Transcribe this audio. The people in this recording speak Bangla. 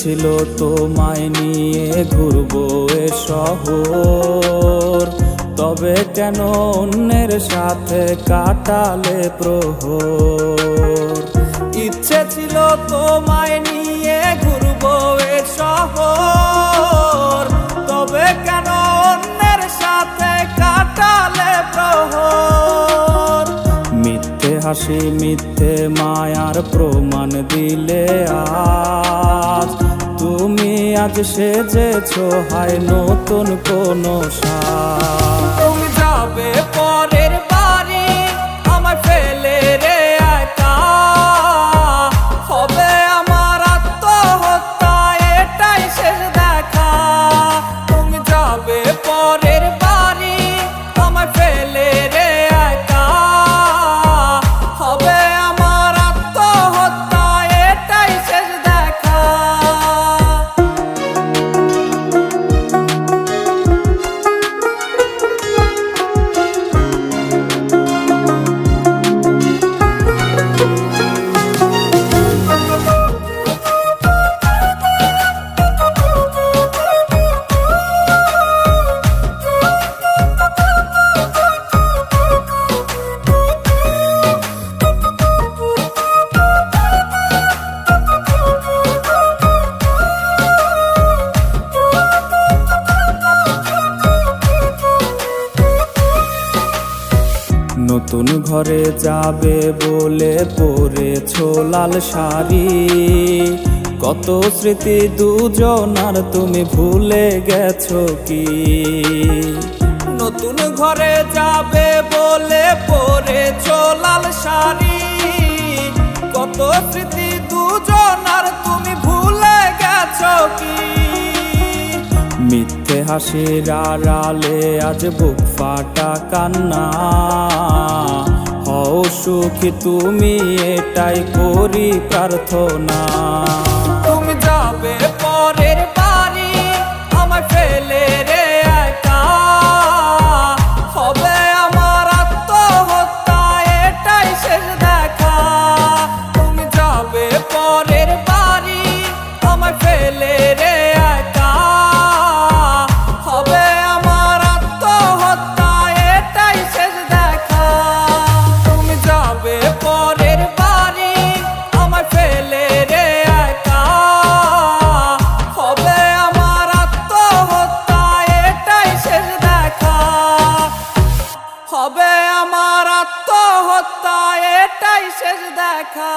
ছিল তোমায় নিয়ে ঘুরবো এ শহর, তবে কেন অন্যের সাথে কাটালে প্রহর। ইচ্ছে ছিল তোমায় নিয়ে ঘুরবো এ শহর, তবে কেন অন্যের সাথে কাটালে প্রহর। মিথ্যে হাসি মিথ্যে মায়ার প্রমাণ দিলে আজ, তুমি আজ সেজেছো হায় নতুন কোনো সাজ। তুমি যাবে পরের বাড়ি আমায় ফেলে রে একা, হবে আমার আত্মহত্যা এটাই শেষ দেখা। তুমি যাবে পরের বাড়ি আমায় ফেলে রে একা, হবে আমার আত্মহত্যা এটাই শেষ দেখা। নতুন ঘরে যাবে বলে পরেছো লাল শাড়ি, কত স্মৃতি দুজনার তুমি ভুলে গেছো কি? নতুন ঘরে যাবে বলে পরেছো লাল শাড়ি, কত স্মৃতি দুজনার তুমি ভুলে গেছো কি? মিথ্যে হাসির আড়ালে আজ বুক ফাটা কান্না, হও সুখী তুমি এটাই করি প্রার্থনা। তুমি যাবে পরের বাড়ি আমায় ফেলে রে একা, হবে আমার আত্মহত্যা এটাই শেষ দেখা। তুমি যাবে পরের বাড়ি আমায় ফেলে রে একা, হবে আমার আত্মহত্যা এটাই শেষ দেখা। তুমি যাবে পরের বাড়ি আমায় ফেলে রে একা, হবে আমার আত্মহত্যা এটাই শেষ দেখা। হবে আমার আত্মহত্যা এটাই শেষ দেখা।